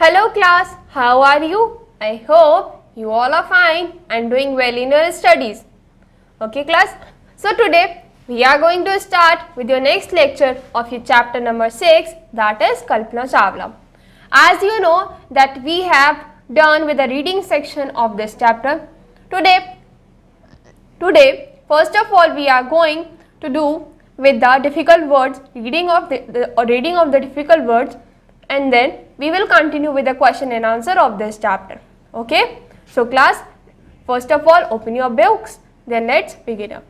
Hello class, how are you? I hope you all are fine and doing well in your studies. Okay class, so today we are going to start with your next lecture of your chapter number 6, that is Kalpana Chawla. As you know that we have done with the reading section of this chapter. Today first of all we are going to do with the difficult words, reading of the difficult words, and then we will continue with the question and answer of this chapter. Okay, so class, first of all open your books, then let's begin up.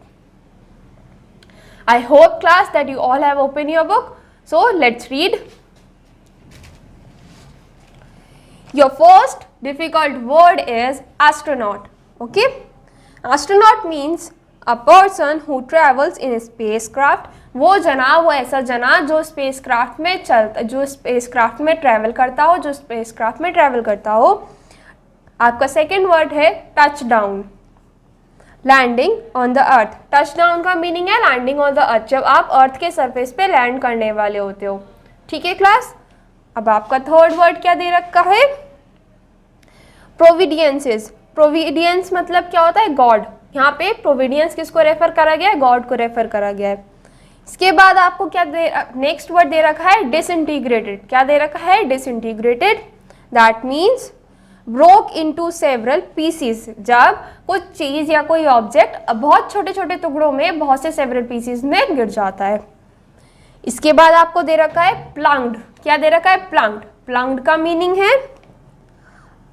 I hope class that you all have opened your book, so let's read. Your first difficult word is astronaut. Okay, astronaut means a person who travels in a spacecraft. वो ऐसा जना जो spacecraft में travel करता हो, आपका second word है touch down, landing on the earth. Touch down का मीनिंग है लैंडिंग ऑन द अर्थ, जब आप अर्थ के सरफेस पे लैंड करने वाले होते हो. ठीक है क्लास. अब आपका थर्ड वर्ड क्या दे रखा है? प्रोविडियंसेस. प्रोविडियंस मतलब क्या होता है? गॉड. यहाँ पे प्रोविडियंस किसको रेफर करा गया है? गॉड को रेफर करा गया है. इसके बाद आपको क्या नेक्स्ट वर्ड दे रखा है? डिसइंटीग्रेटेड. क्या दे रखा है? Disintegrated. That means broke into several pieces. जब कुछ चीज या कोई ऑब्जेक्ट बहुत छोटे छोटे टुकड़ों में बहुत से सेवरल पीसीज में गिर जाता है. इसके बाद आपको दे रखा है प्लंग्ड. क्या दे रखा है? प्लंग्ड. प्लंग्ड का मीनिंग है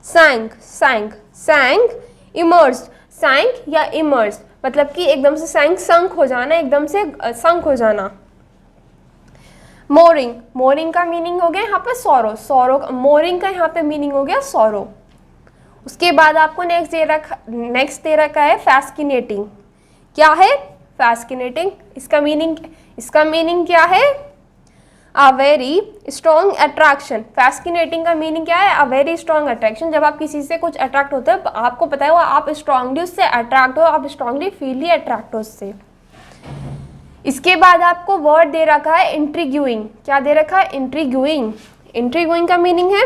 सैंक. इमर्स्ड. सैंक या इमर्स्ड मतलब कि एकदम से संक हो जाना, एकदम से संक हो जाना. मोरिंग. मोरिंग का मीनिंग हो गया यहाँ पे सौरो. मोरिंग का यहाँ पे मीनिंग हो गया सौरो. उसके बाद आपको नेक्स्ट दे रखा है फैस्किनेटिंग. क्या है? फैस्किनेटिंग. इसका मीनिंग क्या है? A very strong attraction. Fascinating का मीनिंग क्या है? A very strong attraction. जब आप किसी से कुछ अट्रैक्ट होते हो, आपको पता है वो आप स्ट्रांगली उससे अट्रैक्ट हो, आप स्ट्रांगली फील अट्रैक्ट हो उससे. इसके बाद आपको वर्ड दे रखा है इंट्रीग्यूइंग. क्या दे रखा है? इंट्रीग्यूइंग. इंट्रीग्यूइंग का मीनिंग है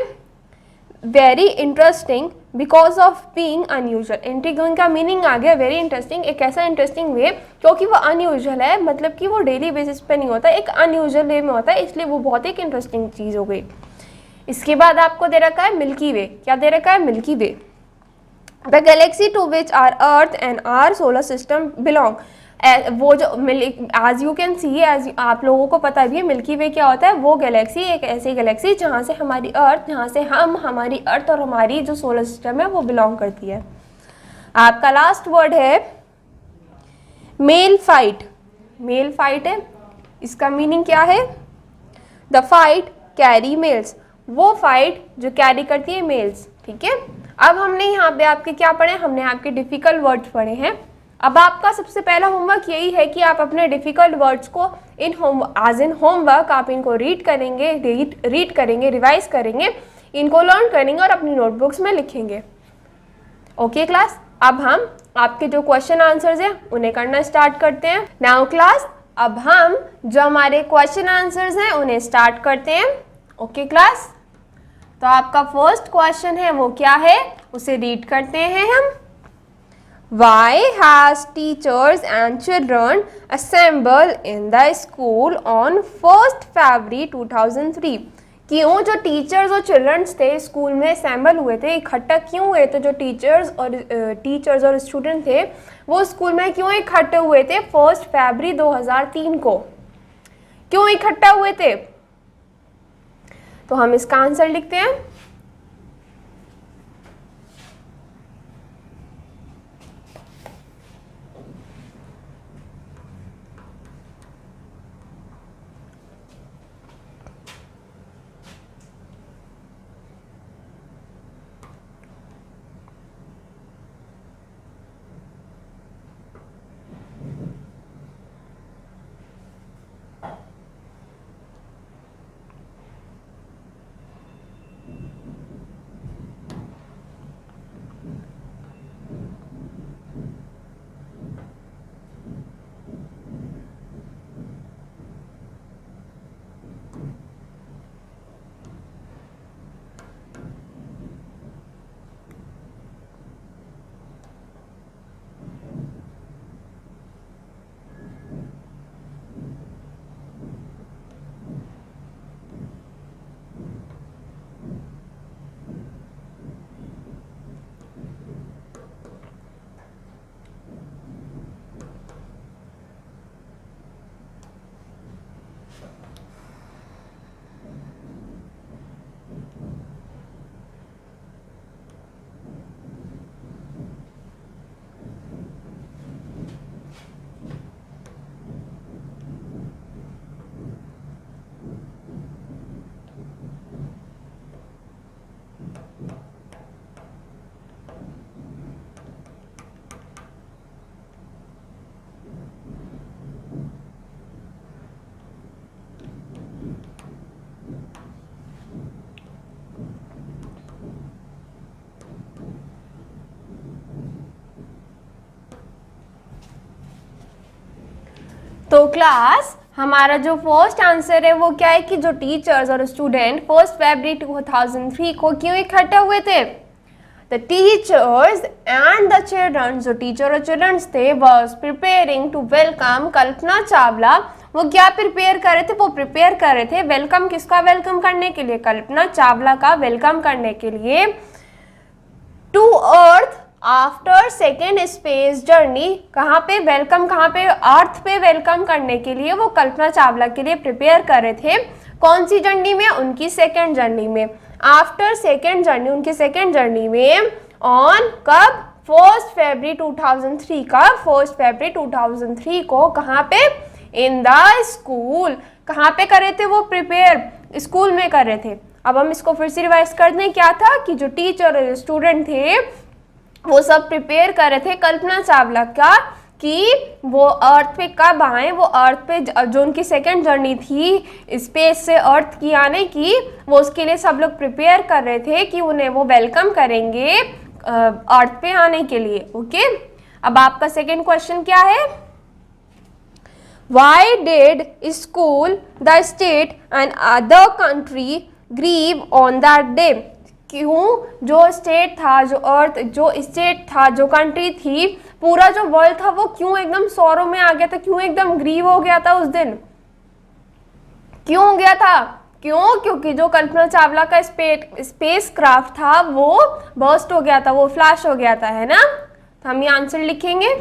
very interesting because of being unusual. Intriguing का मीनिंग आ गया वेरी इंटरेस्टिंग. एक ऐसा इंटरेस्टिंग वे क्योंकि वो अनयूजुअल है, मतलब कि वो डेली बेसिस पे नहीं होता, एक अनयूजुअल वे में होता है, इसलिए वो बहुत एक इंटरेस्टिंग चीज़ हो गई. इसके बाद आपको दे रखा है मिल्की वे. क्या दे रखा है? Milky Way. The galaxy to which our earth and our solar system belong. वो जो as you can see, as आप लोगों को पता भी है मिल्की वे क्या होता है. वो गैलेक्सी एक ऐसी गैलेक्सी जहाँ से हमारी अर्थ और हमारी जो सोलर सिस्टम है वो बिलोंग करती है. आपका लास्ट वर्ड है मेल फाइट. मेल फाइट है. इसका मीनिंग क्या है? The flight carry mails. वो फाइट जो कैरी करती है मेल्स. ठीक है. अब हमने यहाँ पे आपके क्या पढ़े? हमने आपके डिफिकल्ट वर्ड्स पढ़े हैं. अब आपका सबसे पहला होमवर्क यही है कि आप अपने डिफिकल्ट वर्ड्स को एज इन होमवर्क आप इनको रीड करेंगे, रिवाइज करेंगे, इनको लर्न करेंगे और अपनी नोटबुक्स में लिखेंगे. Okay class. अब हम आपके जो क्वेश्चन आंसर्स हैं उन्हें करना स्टार्ट करते हैं. नाउ क्लास, अब हम जो हमारे क्वेश्चन आंसर्स हैं उन्हें स्टार्ट करते हैं. Okay class. तो आपका फर्स्ट क्वेश्चन है वो क्या है, उसे रीड करते हैं हम. Why has teachers and children assembled in the school on 1st February 2003? क्यों जो टीचर्स और चिल्ड्रंस थे स्कूल में असेंबल हुए थे, इकट्ठा क्यों हुए थे? जो टीचर्स और स्टूडेंट थे वो स्कूल में क्यों इकट्ठे हुए थे 1 फरवरी 2003 को? क्यों इकट्ठा हुए थे? तो हम इसका आंसर लिखते हैं. तो क्लास हमारा जो फर्स्ट आंसर है वो क्या है कि जो टीचर्स और स्टूडेंट 1 फरवरी 2003 को क्यों इकट्ठे हुए थे? The teachers and the children, जो टीचर और चिल्ड्रंस थे, was preparing to welcome Kalpana Chawla. वो क्या प्रिपेयर कर रहे थे? वो प्रिपेयर कर रहे थे वेलकम, किसका वेलकम करने के लिए? कल्पना चावला का वेलकम करने के लिए to earth after second space journey. कहाँ पे वेलकम, कहाँ पे? अर्थ पे वेलकम करने के लिए वो कल्पना चावला के लिए प्रिपेयर कर रहे थे। कौन सी जर्नी में? उनकी सेकेंड जर्नी में। आफ्टर सेकेंड जर्नी, उनकी सेकेंड जर्नी में ऑन कब? 1 फरवरी 2003 का 1 फरवरी 2003 को कहाँ पे? In the school. कहाँ पे कर रहे थे वो प्रिपेयर? स्कूल में कर रहे थे। अब हम इसको फिर से रिवाइज कर दें। क्या था कि जो टीचर और स्टूडेंट थे वो सब प्रिपेयर कर रहे थे कल्पना चावला का कि वो अर्थ पे कब आए। वो अर्थ पे जो उनकी सेकेंड जर्नी थी स्पेस से अर्थ की आने की, वो उसके लिए सब लोग प्रिपेयर कर रहे थे कि उन्हें वो वेलकम करेंगे अर्थ पे आने के लिए। ओके, अब आपका सेकेंड क्वेश्चन क्या है? Why did school, the state and other country grieve on that day? क्यों जो स्टेट था, जो अर्थ, जो स्टेट था, जो कंट्री थी, पूरा जो वर्ल्ड था वो क्यों एकदम सौरों में आ गया था? क्यों एकदम ग्रीव हो गया था उस दिन? क्यों हो गया था? क्यों? क्योंकि जो कल्पना चावला का स्पेस क्राफ्ट था वो बर्स्ट हो गया था, वो फ्लैश हो गया था, है ना? तो हम ये आंसर लिखेंगे।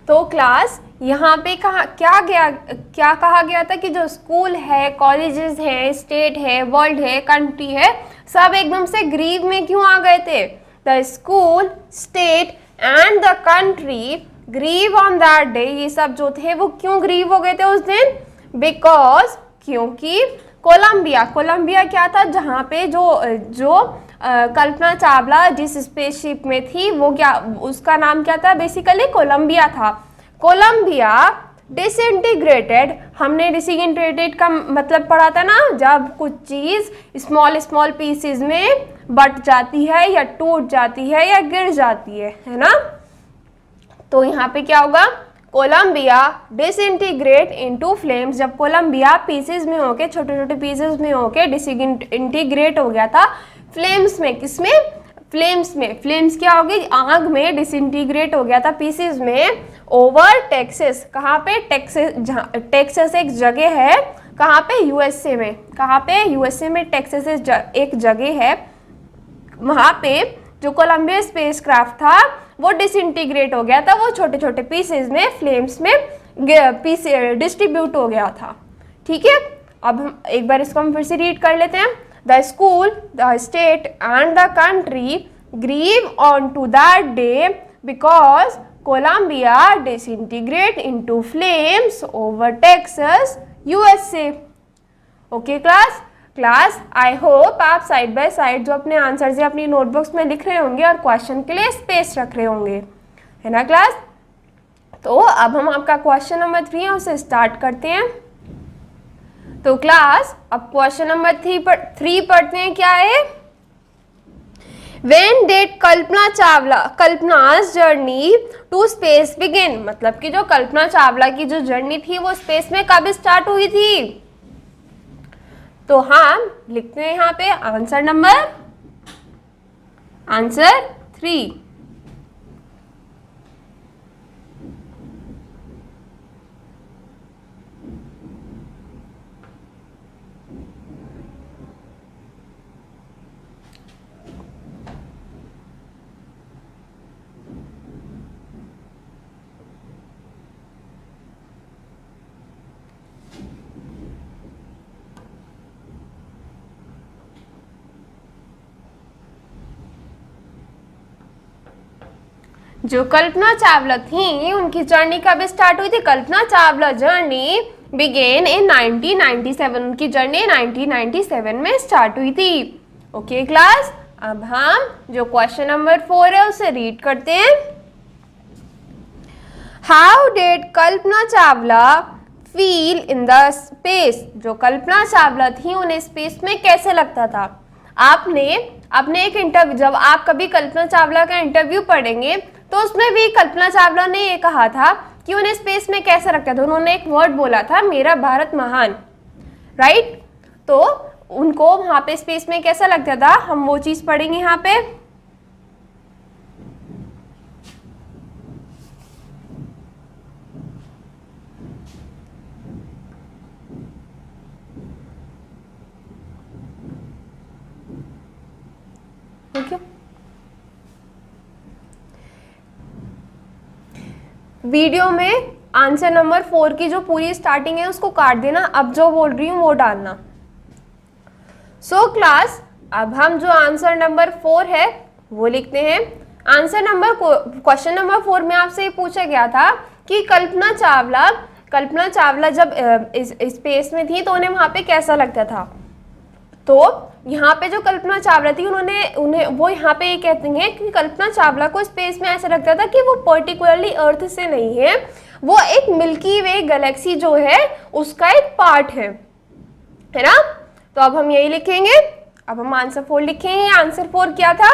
तो क्लास यहाँ पे क्या कहा गया था कि जो स्कूल है, कॉलेजेस हैं, स्टेट है, वर्ल्ड है, कंट्री है, सब एकदम से ग्रीव में क्यों आ गए थे? The school, state and the country grieve on that day. ये सब जो थे वो क्यों ग्रीव हो गए थे उस दिन? बिकॉज, क्योंकि कोलंबिया क्या था? जहाँ पे जो कल्पना चावला जिस स्पेसशिप में थी वो क्या, उसका नाम क्या था? बेसिकली कोलंबिया था। कोलंबिया डिसइंटीग्रेटेड, हमने डिसइंटीग्रेटेड का मतलब पढ़ा था ना, जब कुछ चीज़ स्मॉल पीसेस में बट जाती है या टूट जाती है या गिर जाती है ना? तो यहाँ पे क्या होगा? Columbia disintegrate into flames. जब कोलंबिया पीसेस में होके, छोटे छोटे पीसेस में होके डिसइंटीग्रेट हो गया था फ्लेम्स में। किसमें? फ्लेम्स में। फ्लेम्स क्या हो गई? आग में डिसइंटीग्रेट हो गया था पीसेस में ओवर टेक्सास। कहाँ पे? टेक्सास एक जगह है। कहाँ पे? यूएसए में। कहाँ पे? यूएसए में टेक्सास एक जगह है। वहाँ पे जो कोलंबिया स्पेसक्राफ्ट था वो डिसइंटीग्रेट हो गया था, वो छोटे छोटे पीसेस में, फ्लेम्स में डिस्ट्रीब्यूट हो गया था। ठीक है, अब हम एक बार इसको हम फिर से रीड कर लेते हैं। The school, the state and the country grieve on to that day because Columbia disintegrate into flames over Texas USA. Okay class I hope आप साइड बाय साइड जो अपने आंसर से अपनी नोटबुक्स में लिख रहे होंगे और क्वेश्चन के लिए स्पेस रख रहे होंगे, है ना क्लास। तो अब हम आपका क्वेश्चन नंबर 3 है उसे स्टार्ट करते हैं। तो क्लास अब क्वेश्चन नंबर 3 पढ़ते हैं। क्या है? When did कल्पना's journey to space begin? मतलब कि जो कल्पना चावला की जो जर्नी थी वो स्पेस में कब स्टार्ट हुई थी? तो हम लिखते हैं यहाँ पे आंसर 3। जो कल्पना चावला थी उनकी जर्नी कब स्टार्ट हुई थी? Kalpana Chawla journey began in 1997। उनकी जर्नी 1997 में स्टार्ट हुई थी। ओके क्लास, अब हम जो क्वेश्चन नंबर 4 है उसे रीड करते हैं। How did Kalpana Chawla feel in the space? जो कल्पना चावला थी उन्हें स्पेस में कैसे लगता था? आपने अपने एक इंटरव्यू, जब आप कभी कल्पना चावला का इंटरव्यू पढ़ेंगे तो उसमें भी कल्पना चावला ने ये कहा था कि उन्हें स्पेस में कैसे लगता था। उन्होंने एक वर्ड बोला था, मेरा भारत महान, राइट। तो उनको वहां पे स्पेस में कैसा लगता था, हम वो चीज पढ़ेंगे यहाँ पे। ओके, वीडियो में आंसर नंबर 4 की जो पूरी स्टार्टिंग है उसको काट देना, अब जो बोल रही हूँ वो डालना। सो क्लास, अब हम जो आंसर नंबर 4 है वो लिखते हैं। क्वेश्चन नंबर 4 में आपसे ये पूछा गया था कि कल्पना चावला जब स्पेस में थी तो उन्हें वहां पे कैसा लगता था। तो यहाँ पे जो कल्पना चावला थी उन्हें वो यहाँ पे ये कहती हैं कि कल्पना चावला को स्पेस में ऐसा लगता था कि वो पर्टिकुलरली अर्थ से नहीं है, वो एक मिल्की वे गैलेक्सी जो है उसका एक पार्ट है ना। तो अब हम यही लिखेंगे। अब हम आंसर 4 लिखेंगे। आंसर 4 क्या था?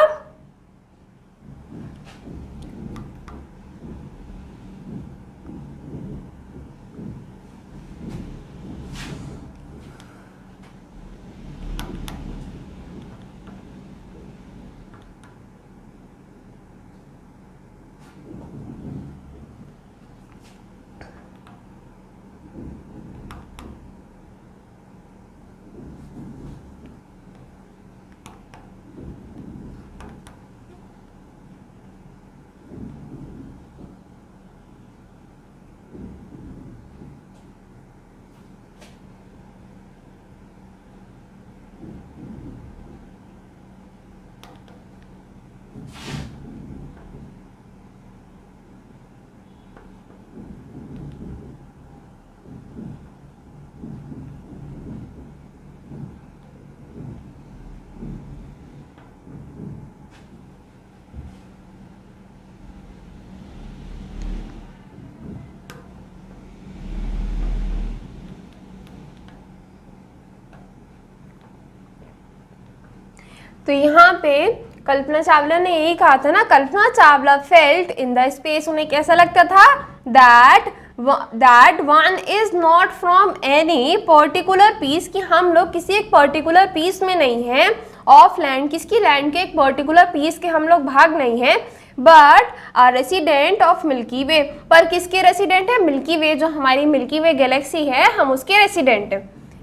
तो यहाँ पे कल्पना चावला ने यही कहा था ना, Kalpana Chawla felt in the space, उन्हें कैसा लगता था that one is not from any particular piece, कि हम लोग किसी एक पर्टिकुलर पीस में नहीं है, ऑफ लैंड, किसकी लैंड के एक पर्टिकुलर पीस के हम लोग भाग नहीं है, but a resident of Milky Way, पर किसके रेसिडेंट है? मिल्की वे, जो हमारी मिल्की वे गैलेक्सी है, हम उसके रेसिडेंट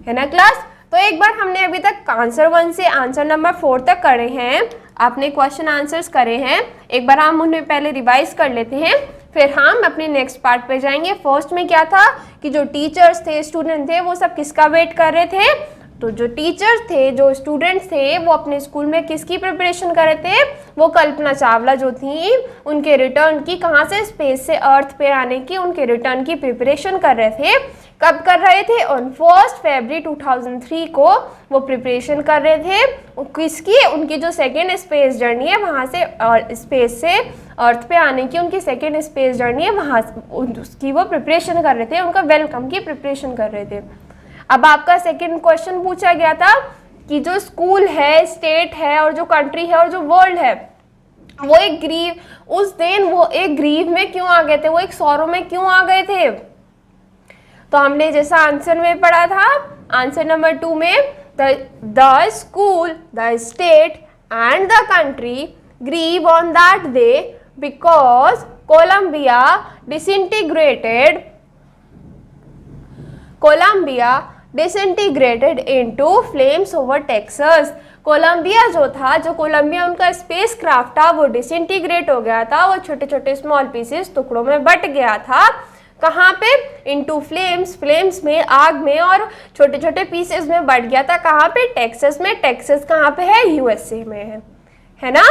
है ना क्लास। तो एक बार हमने अभी तक आंसर 1 से आंसर नंबर 4 तक करे हैं, आपने क्वेश्चन आंसर्स करे हैं, एक बार हम उन्हें पहले रिवाइज कर लेते हैं, फिर हम अपने नेक्स्ट पार्ट पे जाएंगे। फर्स्ट में क्या था कि जो टीचर्स थे, स्टूडेंट थे, वो सब किसका वेट कर रहे थे? तो जो टीचर्स थे, जो स्टूडेंट्स थे, वो अपने स्कूल में किसकी प्रिपरेशन कर रहे थे? वो कल्पना चावला जो थी उनके रिटर्न की, कहाँ से? स्पेस से अर्थ पे आने की, उनके रिटर्न की प्रिपरेशन कर रहे थे। कब कर रहे थे? ऑन 1 फरवरी 2003 को वो प्रिपरेशन कर रहे थे किसकी? उनकी जो सेकेंड स्पेस जर्नी है वहाँ से स्पेस से अर्थ पे आने की उनकी सेकेंड स्पेस जर्नी है, वहाँ उसकी वो प्रिपरेशन कर रहे थे, उनका वेलकम की प्रिपरेशन कर रहे थे। अब आपका सेकेंड क्वेश्चन पूछा गया था कि जो स्कूल है, स्टेट है और जो कंट्री है और जो वर्ल्ड है वो एक ग्रीव उस दिन वो एक ग्रीव में क्यों आ गए थे, वो एक सौरों में क्यों आ गए थे? तो हमने जैसा आंसर में पढ़ा था, आंसर नंबर 2 में the school, the state and the country grieve on that day because Columbia disintegrated into flames over Texas। Columbia जो था, जो कोलंबिया उनका स्पेस क्राफ्ट था, वो डिसइंटीग्रेट हो गया था, वो छोटे छोटे स्मॉल पीसेस टुकड़ों में बट गया था। कहाँ पे? इनटू फ्लेम्स, फ्लेम्स में, आग में, और छोटे छोटे पीसेस में बट गया था। कहाँ पे? टेक्सास में। टेक्सास कहाँ पे है? यूएसए में है ना।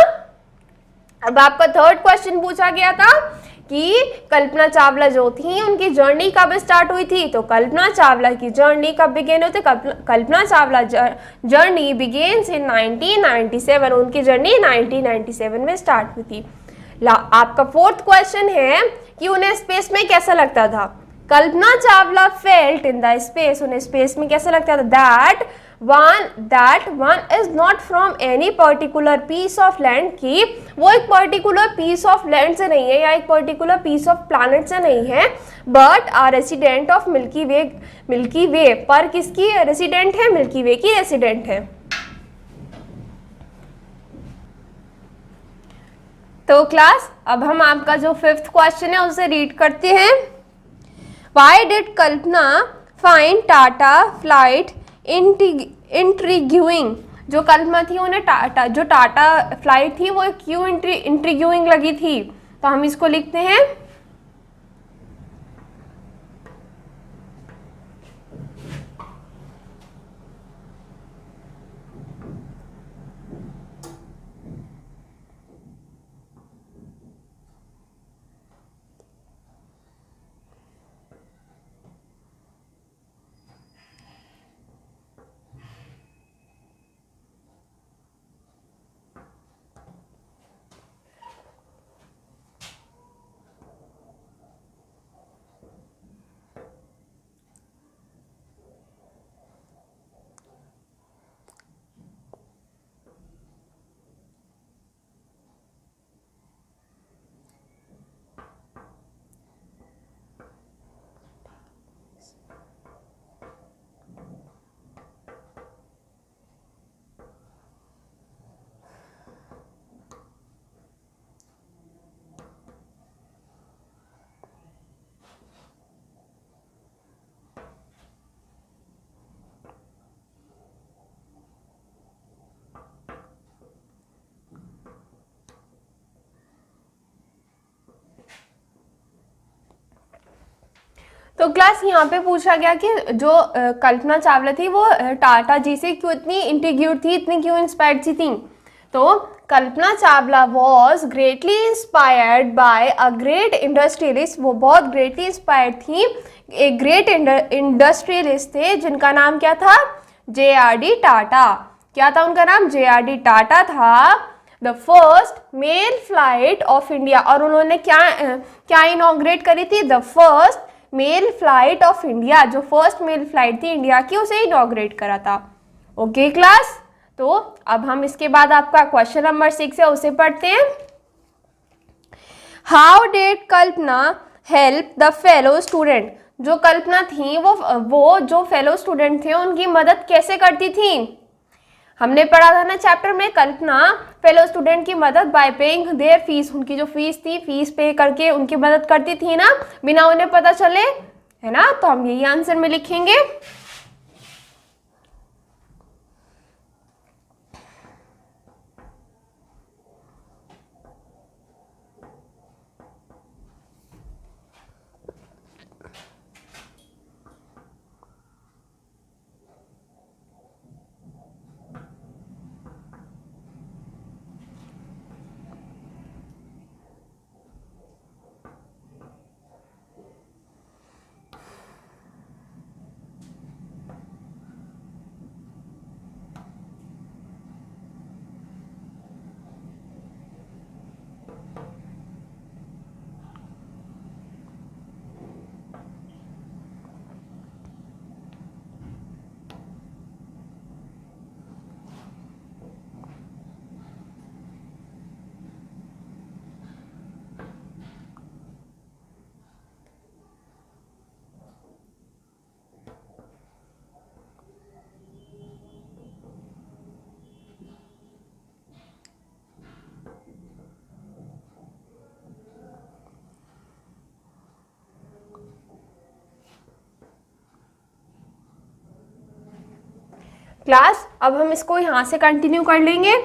अब आपका थर्ड क्वेश्चन पूछा गया था कि कल्पना चावला जो थी उनकी जर्नी कब स्टार्ट हुई थी? तो कल्पना चावला की जर्नी कब बिगेन हुई थी? कल्पना चावला जर्नी बिगेन्स इन 1997। उनकी जर्नी 1997 में स्टार्ट हुई थी। आपका फोर्थ क्वेश्चन है कि उन्हें स्पेस में कैसा लगता था? Kalpana Chawla felt in the space, उन्हें स्पेस में कैसा लगता था? That one is not from any particular piece of land, की वो एक पर्टिकुलर पीस ऑफ लैंड से नहीं है या एक पर्टिकुलर पीस ऑफ प्लैनेट से नहीं है, but are resident of Milky Way. पर किसकी रेसिडेंट है? मिल्की वे की रेसिडेंट है। तो क्लास अब हम आपका जो फिफ्थ क्वेश्चन है उसे रीड करते हैं। Why did Kalpana find Tata flight intriguing? जो कल्पना थी उन्हें जो टाटा फ्लाइट थी वो क्यों इंट्रीग्यूइंग लगी थी? तो हम इसको लिखते हैं तो क्लास यहाँ पे पूछा गया कि जो कल्पना चावला थी वो टाटा जी से क्यों इतनी इंटीग्रेट थी, इतनी क्यों इंस्पायर्ड सी थी? तो Kalpana Chawla was greatly inspired by a great industrialist. वो बहुत ग्रेटली इंस्पायर्ड थी, एक ग्रेट इंडस्ट्रियलिस्ट थे जिनका नाम क्या था? JRD टाटा। क्या था उनका नाम? JRD टाटा था। The first mail flight of India, और उन्होंने क्या इनॉग्रेट करी थी? The first mail flight of India, जो फर्स्ट मेल फ्लाइट थी इंडिया की उसे इनॉग्रेट करा था। ओके क्लास, तो अब हम इसके बाद आपका क्वेश्चन नंबर 6 है उसे पढ़ते हैं। How did Kalpana help the fellow student? जो कल्पना थी वो जो फेलो स्टूडेंट थे उनकी मदद कैसे करती थी? हमने पढ़ा था ना चैप्टर में, कल्पना फेलो स्टूडेंट की मदद बाय पेइंग देयर फीस, उनकी जो फीस थी फीस पे करके उनकी मदद करती थी ना, बिना उन्हें पता चले, है ना। तो हम यही आंसर में लिखेंगे। क्लास अब हम इसको यहाँ से कंटिन्यू कर लेंगे।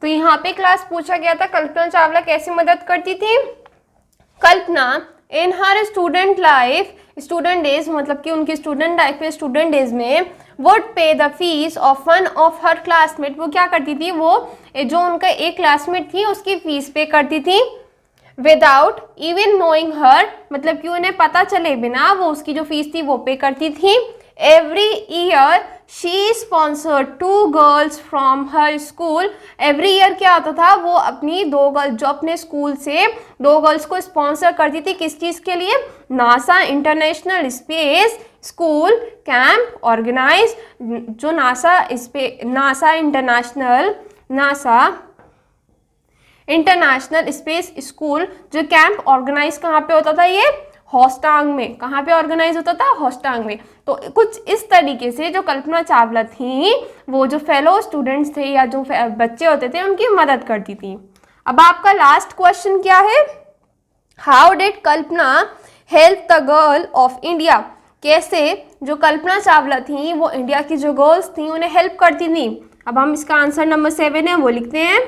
तो यहाँ पे क्लास पूछा गया था कल्पना चावला कैसे मदद करती थी। कल्पना इन हर स्टूडेंट लाइफ, स्टूडेंट डेज मतलब कि उनकी स्टूडेंट लाइफ में, स्टूडेंट डेज में वुड पे the fees of one of her classmate, वो क्या करती थी, वो जो उनका एक क्लासमेट थी उसकी फीस पे करती थी। विदाउट इवन नोइंग हर मतलब कि उन्हें पता चले बिना वो उसकी जो फीस थी वो पे करती थी। Every year she sponsored 2 girls from her school. Every year क्या होता था, वो अपनी 2 गर्ल्स जो अपने स्कूल से 2 गर्ल्स को स्पॉन्सर करती थी। किस चीज़ के लिए? NASA international space school camp organise, जो नासा इंटरनेशनल स्पेस स्कूल जो कैंप ऑर्गेनाइज कहाँ पे होता था, ये होस्टांग में। कहाँ पे ऑर्गेनाइज होता था? होस्टांग में। तो कुछ इस तरीके से जो कल्पना चावला थी वो जो फेलो स्टूडेंट्स थे या जो बच्चे होते थे उनकी मदद करती थी। अब आपका लास्ट क्वेश्चन क्या है? How did Kalpana help the girl of India, कैसे जो कल्पना चावला थी वो इंडिया की जो गर्ल्स थी उन्हें हेल्प करती थी। अब हम इसका आंसर नंबर 7 है वो लिखते हैं।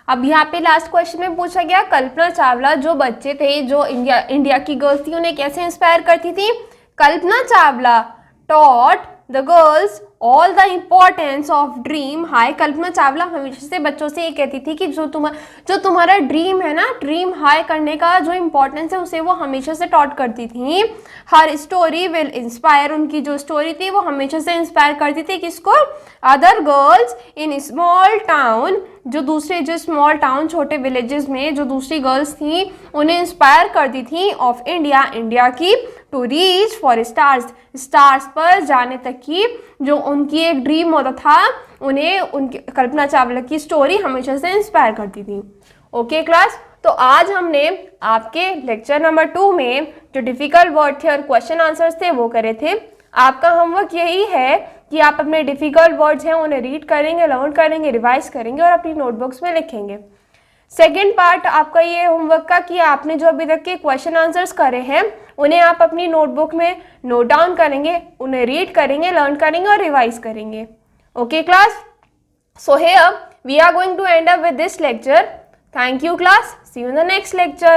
अब यहाँ पे लास्ट क्वेश्चन में पूछा गया कल्पना चावला जो बच्चे थे जो इंडिया की गर्ल्स थी उन्हें कैसे इंस्पायर करती थी। Kalpana Chawla taught the girls all the importance of dream high. Kalpana Chawla हमेशा से बच्चों से ये कहती थी कि जो तुम्हारा ड्रीम है ना, ड्रीम हाई करने का जो इम्पोर्टेंस है उसे वो हमेशा से टॉट करती थी। हर स्टोरी विल इंस्पायर, उनकी जो स्टोरी थी वो हमेशा से इंस्पायर करती थी किसको? Other girls in small town, जो स्मॉल टाउन छोटे विलेजेस में जो दूसरी गर्ल्स थी उन्हें इंस्पायर करती थी ऑफ इंडिया की टू रीच फॉर स्टार्स पर जाने तक की जो उनकी एक ड्रीम होता था उन्हें उनकी कल्पना चावला की स्टोरी हमेशा से इंस्पायर करती थी। ओके क्लास, तो आज हमने आपके लेक्चर नंबर 2 में जो डिफिकल्ट वर्ड थे और क्वेश्चन आंसर्स थे वो करे थे। आपका होमवर्क यही है कि आप अपने डिफिकल्ट वर्ड्स हैं उन्हें रीड करेंगे, लर्न करेंगे, रिवाइज करेंगे और अपनी नोटबुक्स में लिखेंगे। सेकेंड पार्ट आपका ये होमवर्क का कि आपने जो अभी तक के क्वेश्चन आंसर्स करे हैं उन्हें आप अपनी नोटबुक में नोट डाउन करेंगे, उन्हें रीड करेंगे, लर्न करेंगे और रिवाइज करेंगे। Okay class, so here we are going to end up with this lecture. Thank you class, see you in the next lecture.